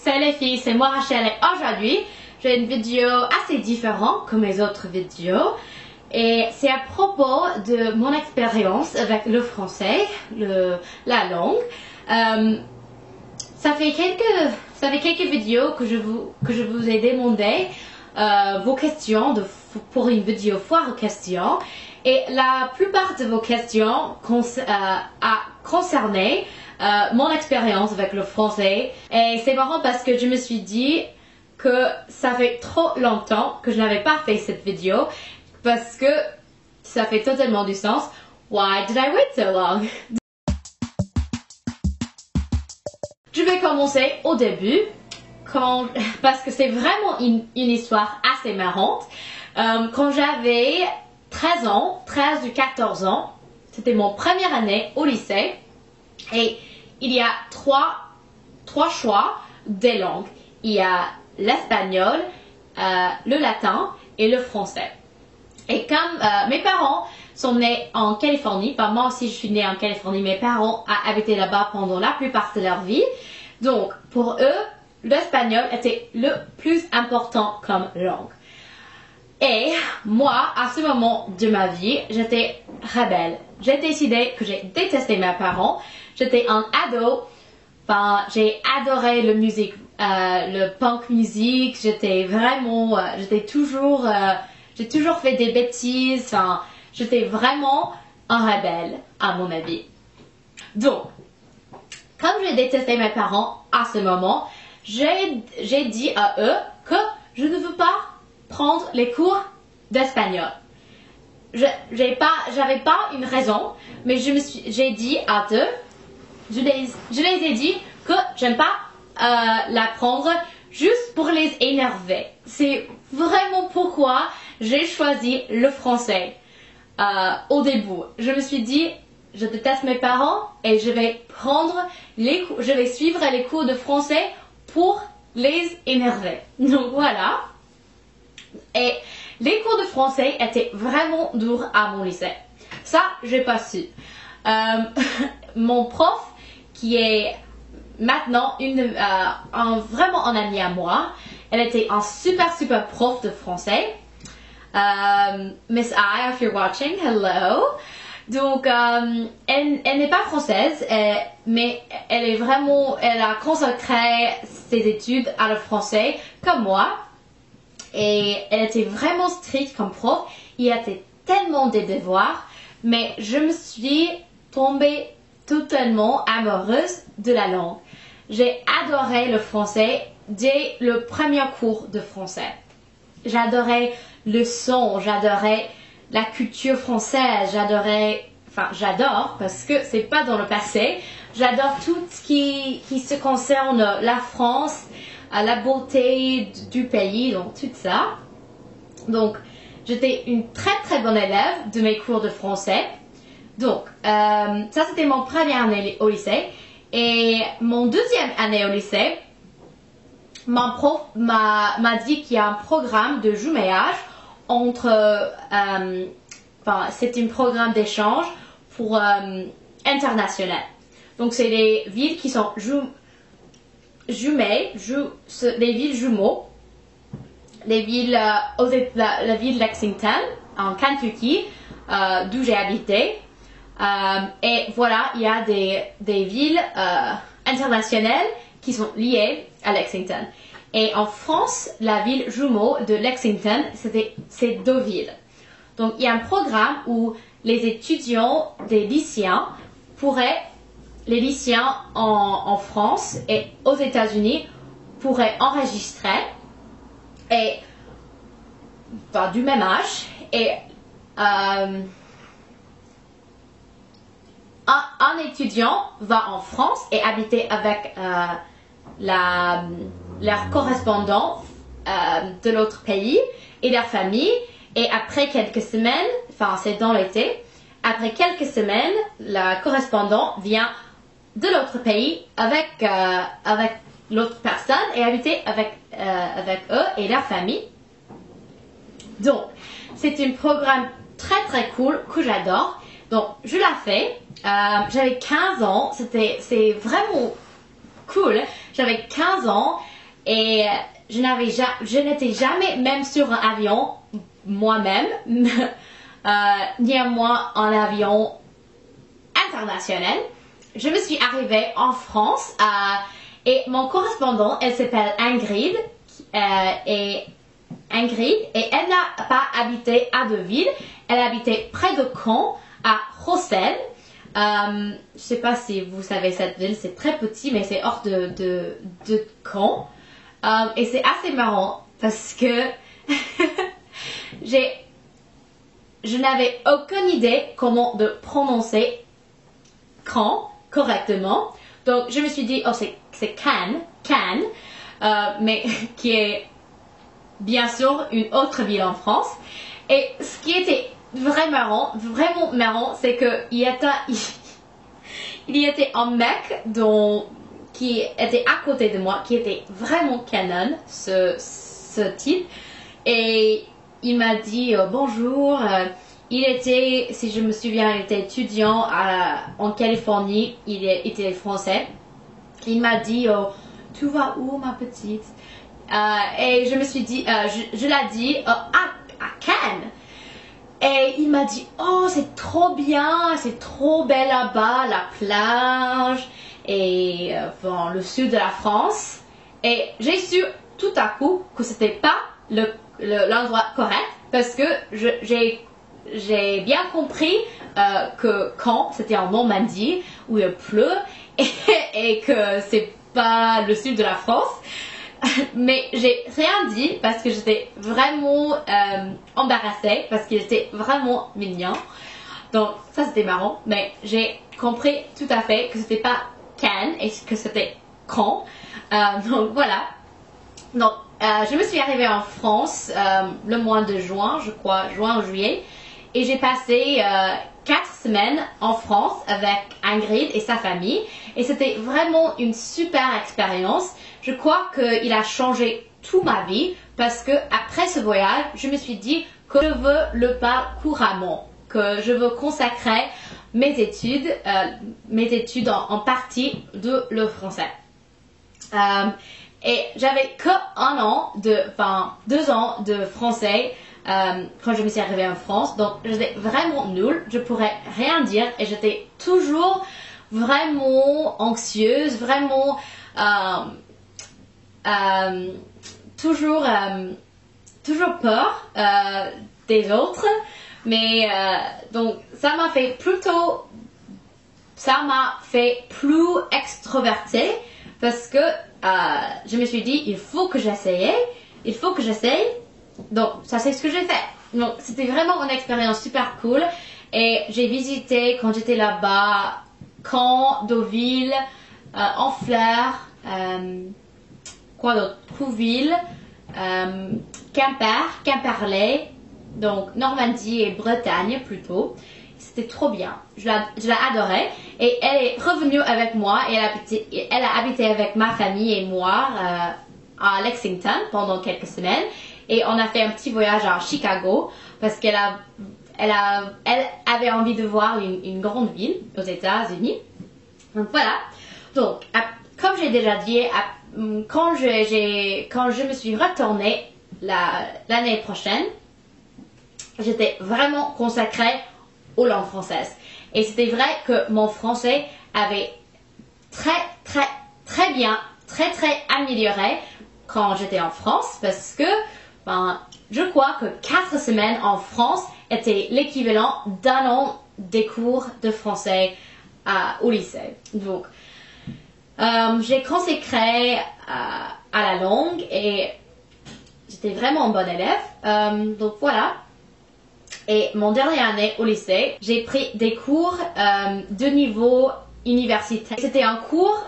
Salut les filles, c'est moi Rachel et aujourd'hui j'ai une vidéo assez différente que mes autres vidéos et c'est à propos de mon expérience avec le français, la langue. Ça fait quelques vidéos que je vous ai demandé vos questions pour une vidéo foire aux questions et la plupart de vos questions a concerné mon expérience avec le français et c'est marrant parce que je me suis dit que ça fait trop longtemps que je n'avais pas fait cette vidéo parce que ça fait totalement du sens. Why did I wait so long? Je vais commencer au début parce que c'est vraiment une histoire assez marrante. Quand j'avais 13 ou 14 ans, c'était mon première année au lycée. Et il y a trois choix des langues. Il y a l'espagnol, le latin et le français. Et comme mes parents sont nés en Californie, enfin moi aussi je suis née en Californie, mes parents ont habité là-bas pendant la plupart de leur vie. Donc pour eux, l'espagnol était le plus important comme langue. Et moi, à ce moment de ma vie, j'étais rebelle. J'ai décidé que j'ai détesté mes parents. J'étais un ado. Enfin, j'ai adoré le punk music. J'ai toujours fait des bêtises. Enfin, j'étais vraiment un rebelle, à mon avis. Donc, comme j'ai détesté mes parents à ce moment, j'ai dit à eux que je ne veux pas prendre les cours d'espagnol. J'avais pas une raison, mais j'ai dit à eux, je les ai dit que j'aime pas l'apprendre juste pour les énerver. C'est vraiment pourquoi j'ai choisi le français. Au début, je me suis dit, je déteste mes parents et je vais suivre les cours de français pour les énerver. Donc voilà. Et les cours de français étaient vraiment durs à mon lycée. Ça, j'ai pas su. Mon prof, qui est maintenant vraiment un ami à moi, elle était un super prof de français. Miss I, if you're watching, hello. Donc, elle n'est pas française, mais elle a consacré ses études à le français comme moi. Et elle était vraiment stricte comme prof. Il y avait tellement de devoirs, mais je me suis tombée totalement amoureuse de la langue. J'ai adoré le français dès le premier cours de français. J'adorais le son, j'adorais la culture française, j'adore parce que c'est pas dans le passé. Très tout ce qui se concerne la France, la beauté du pays, donc tout ça. Donc, j'étais une très bonne élève de mes cours de français. Donc, ça c'était mon première année au lycée. Et mon deuxième année au lycée, mon prof m'a dit qu'il y a un programme de jumelage c'est un programme d'échange pour international. Donc, c'est les villes qui sont les villes jumeaux, la ville Lexington en Kentucky, d'où j'ai habité. Et voilà, il y a des villes internationales qui sont liées à Lexington. Et en France, la ville jumeau de Lexington, c'est deux villes. Donc, il y a un programme où les étudiants des lycéens les lycéens en France et aux États-Unis pourraient enregistrer du même âge et un étudiant va en France et habiter avec leur correspondant de l'autre pays et leur famille et après quelques semaines, c'est dans l'été, après quelques semaines, le correspondant vient de l'autre pays avec l'autre personne et habiter avec eux et leur famille. Donc, c'est un programme très cool que j'adore. Donc, je l'ai fait. J'avais 15 ans. C'est vraiment cool. J'avais 15 ans. Et je n'étais jamais même sur un avion moi-même, ni à moi en avion international. Je me suis arrivée en France et mon correspondant, elle s'appelle Ingrid, et elle n'a pas habité à Deauville, elle habitait près de Caen, à Rossel. Je sais pas si vous savez cette ville, c'est très petit, mais c'est hors de Caen. Et c'est assez marrant parce que je n'avais aucune idée comment de prononcer Caen correctement. Donc je me suis dit, oh c'est Cannes, mais qui est bien sûr une autre ville en France. Et ce qui était vraiment marrant, c'est qu'il y était un mec qui était à côté de moi, qui était vraiment canon, ce type. Et il m'a dit bonjour. Il était, si je me souviens, il était étudiant en Californie. Il était français. Il m'a dit tu vas où ma petite? Et je me suis dit, je l'ai dit à Cannes. Et il m'a dit, oh c'est trop bien, c'est trop belle là-bas, la plage et le sud de la France. Et j'ai su tout à coup que c'était pas l'endroit correct parce que j'ai bien compris que Caen c'était en Normandie où il pleut et que c'est pas le sud de la France. Mais j'ai rien dit parce que j'étais vraiment embarrassée parce qu'il était vraiment mignon. Donc ça c'était marrant, mais j'ai compris tout à fait que c'était pas Cannes et que c'était Caen. Donc voilà. Donc je me suis arrivée en France le mois de juin, je crois, juin ou juillet, et j'ai passé 4 semaines en France avec Ingrid et sa famille, et c'était vraiment une super expérience. Je crois qu'il a changé toute ma vie parce que après ce voyage, je me suis dit que je veux le parler couramment, que je veux consacrer mes études en partie de le français. Et j'avais que 2 ans de français quand je me suis arrivée en France, donc j'étais vraiment nulle, je pourrais rien dire et j'étais toujours vraiment anxieuse, vraiment toujours peur des autres, mais donc ça m'a fait plus extrovertie parce que je me suis dit il faut que j'essaye, donc ça c'est ce que j'ai fait. Donc c'était vraiment une expérience super cool et j'ai visité quand j'étais là-bas Caen, Deauville, Honfleur, quoi d'autre, Trouville, Quimperlé, donc Normandie et Bretagne plutôt. C'était trop bien, je l'ai adoré et elle est revenue avec moi et elle a habité avec ma famille et moi à Lexington pendant quelques semaines et on a fait un petit voyage à Chicago parce qu'elle avait envie de voir une grande ville aux États-Unis. Donc voilà. Donc comme j'ai déjà dit, quand je me suis retournée l'année prochaine, j'étais vraiment consacrée aux langues françaises. Et c'était vrai que mon français avait très bien, très amélioré quand j'étais en France parce que je crois que 4 semaines en France était l'équivalent d'un an des cours de français au lycée. Donc, j'ai consacré à la langue et j'étais vraiment une bonne élève. Donc voilà. Et mon dernière année au lycée, j'ai pris des cours de niveau universitaire. C'était un cours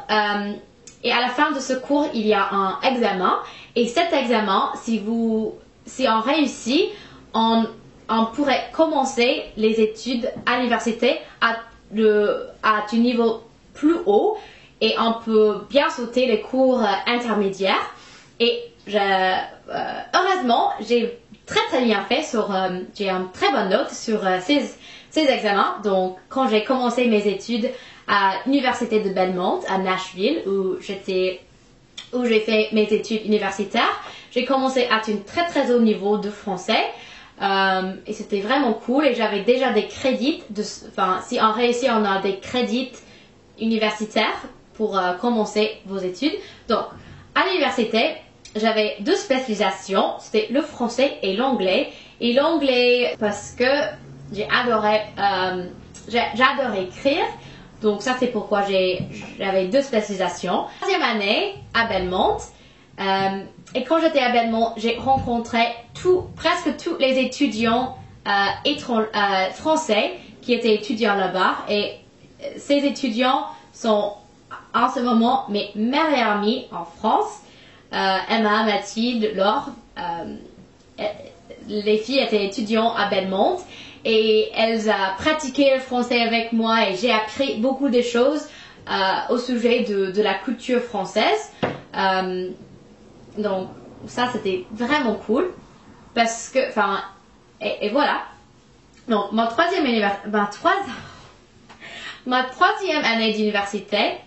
et à la fin de ce cours, il y a un examen. Et cet examen, si on réussit, on pourrait commencer les études à l'université à du niveau plus haut et on peut bien sauter les cours intermédiaires. Et heureusement, j'ai très bien fait j'ai une très bonne note sur ces examens. Donc quand j'ai commencé mes études à l'université de Belmont à Nashville où j'étais où j'ai fait mes études universitaires. J'ai commencé à un très haut niveau de français et c'était vraiment cool et j'avais déjà des crédits, enfin si on réussit on a des crédits universitaires pour commencer vos études. Donc à l'université j'avais 2 spécialisations, c'était le français et l'anglais. Et l'anglais parce que j'adorais écrire. Donc ça c'est pourquoi j'avais 2 spécialisations. 3e année à Belmont. Et quand j'étais à Belmont, j'ai rencontré presque tous les étudiants français qui étaient étudiants là-bas. Et ces étudiants sont en ce moment mes meilleurs amis en France. Emma, Mathilde, Laure. Les filles étaient étudiantes à Belmont. Et elles ont pratiqué le français avec moi et j'ai appris beaucoup de choses au sujet de la culture française. Donc ça c'était vraiment cool parce que, enfin, et voilà. Donc ma troisième année d'université,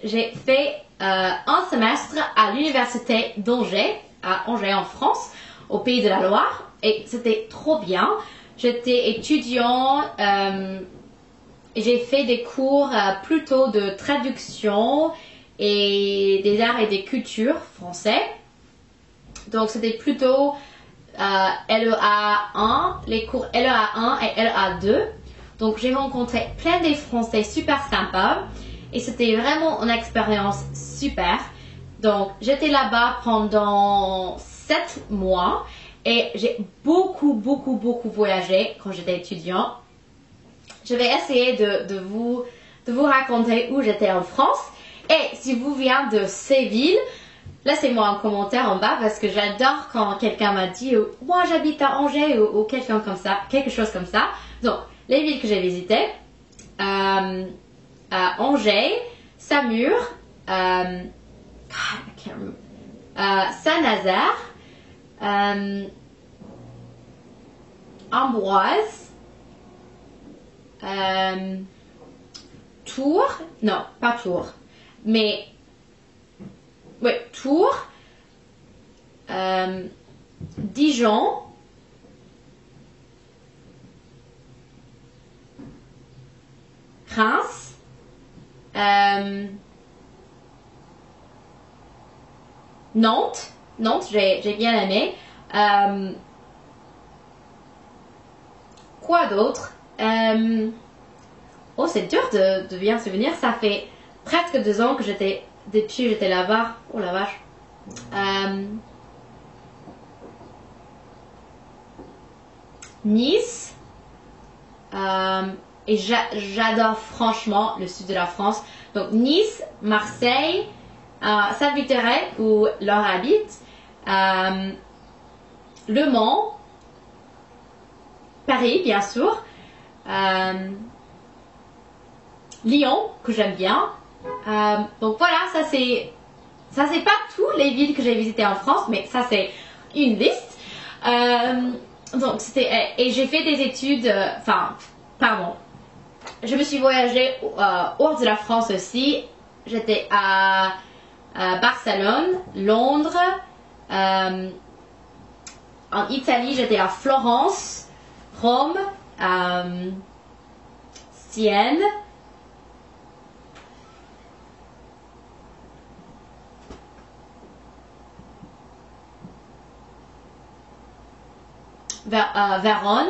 j'ai fait un semestre à l'université d'Angers, à Angers en France, au Pays de la Loire, et c'était trop bien. J'étais étudiant et j'ai fait des cours plutôt de traduction et des arts et des cultures français. Donc c'était plutôt LEA1, les cours LEA1 et LEA2. Donc j'ai rencontré plein de Français super sympas et c'était vraiment une expérience super. Donc j'étais là-bas pendant 7 mois. Et j'ai beaucoup voyagé quand j'étais étudiant. Je vais essayer de vous raconter où j'étais en France. Et si vous venez de ces villes, laissez-moi un commentaire en bas parce que j'adore quand quelqu'un m'a dit « Moi j'habite à Angers » ou quelque chose comme ça. Donc, les villes que j'ai visitées. Angers, Samur, Saint-Nazaire, Ambroise, Tours, non, pas Tours, mais oui, Tours, Dijon, Reims, Nantes, j'ai bien aimé. Quoi d'autre? Oh, c'est dur de bien se souvenir. Ça fait presque 2 ans que depuis j'étais là-bas. Oh la vache. Nice. Et j'adore franchement le sud de la France. Donc Nice, Marseille, Saint-Victorin où Laure habite, Le Mans, Paris bien sûr, Lyon que j'aime bien. Donc voilà, ça c'est pas toutes les villes que j'ai visitées en France, mais ça c'est une liste. Donc et j'ai fait des études, je me suis voyagée hors de la France aussi. J'étais à Barcelone, Londres, en Italie j'étais à Florence, Rome, Sienne, Vérone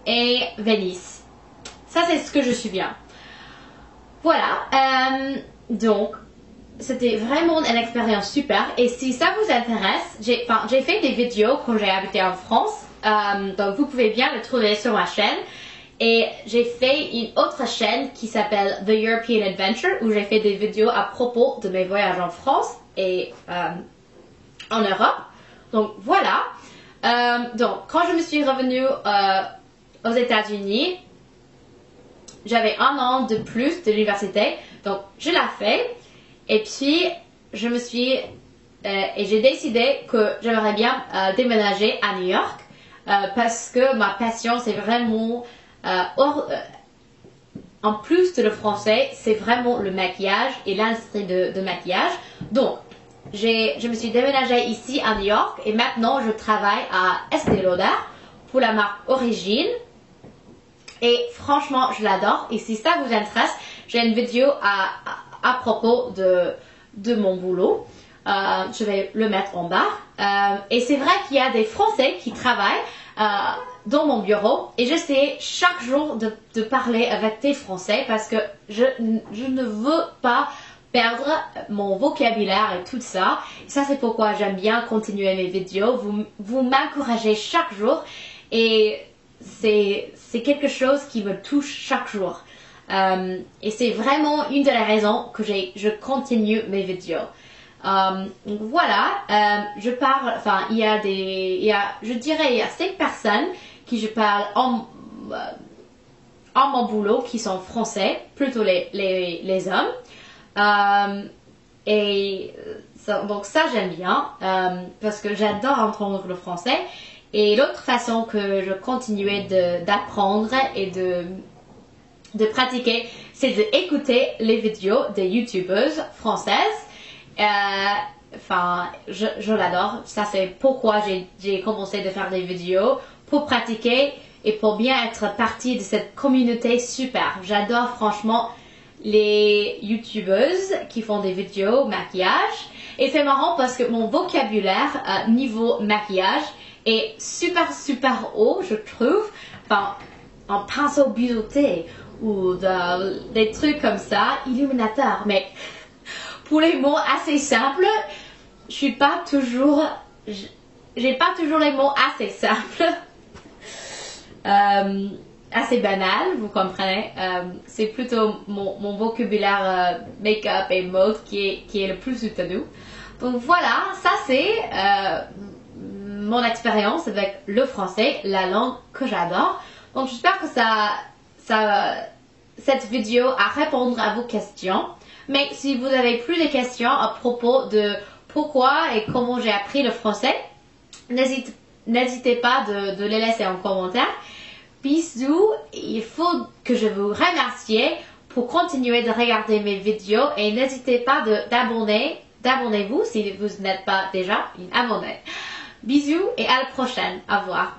et Venise. Ça c'est ce que je me souviens. Voilà, donc c'était vraiment une expérience super et si ça vous intéresse, j'ai fait des vidéos quand j'ai habité en France, donc vous pouvez bien le trouver sur ma chaîne et j'ai fait une autre chaîne qui s'appelle The European Adventure où j'ai fait des vidéos à propos de mes voyages en France et en Europe. Donc voilà, donc quand je me suis revenue aux États-Unis, j'avais 1 an de plus de l'université, donc je l'ai fait. Et puis, je me suis et j'ai décidé que j'aimerais bien déménager à New York parce que ma passion c'est vraiment en plus de le français, c'est vraiment le maquillage et l'industrie de maquillage. Donc, je me suis déménagée ici à New York et maintenant je travaille à Estée Lauder pour la marque Origine. Et franchement, je l'adore. Et si ça vous intéresse, j'ai une vidéo à propos de mon boulot. Je vais le mettre en bas. Et c'est vrai qu'il y a des Français qui travaillent dans mon bureau et j'essaie chaque jour de parler avec des Français parce que je ne veux pas perdre mon vocabulaire et tout ça. Et ça, c'est pourquoi j'aime bien continuer mes vidéos. Vous m'encouragez chaque jour et c'est quelque chose qui me touche chaque jour. Et c'est vraiment une des raisons que je continue mes vidéos. Voilà, je parle, enfin, je dirais, il y a 5 personnes qui je parle en mon boulot qui sont français, plutôt les hommes. Donc ça j'aime bien parce que j'adore entendre le français. Et l'autre façon que je continuais d'apprendre et de pratiquer, c'est d'écouter les vidéos des youtubeuses françaises. Enfin, je l'adore. Ça c'est pourquoi j'ai commencé de faire des vidéos pour pratiquer et pour bien être partie de cette communauté super. J'adore franchement les youtubeuses qui font des vidéos maquillage. Et c'est marrant parce que mon vocabulaire niveau maquillage est super haut, je trouve. Enfin, en pinceau biseauté ou des trucs comme ça, illuminateur. Mais pour les mots assez simples, j'ai pas toujours les mots assez simples. Assez banal, vous comprenez. C'est plutôt mon vocabulaire make-up et mode qui est le plus soutenu. Donc voilà, ça c'est mon expérience avec le français, la langue que j'adore. Donc j'espère que cette vidéo a répondu à vos questions. Mais si vous avez plus de questions à propos de pourquoi et comment j'ai appris le français, n'hésitez pas de les laisser en commentaire. Bisous, il faut que je vous remercie pour continuer de regarder mes vidéos et n'hésitez pas d'abonnez-vous si vous n'êtes pas déjà abonné. Bisous et à la prochaine. Au revoir.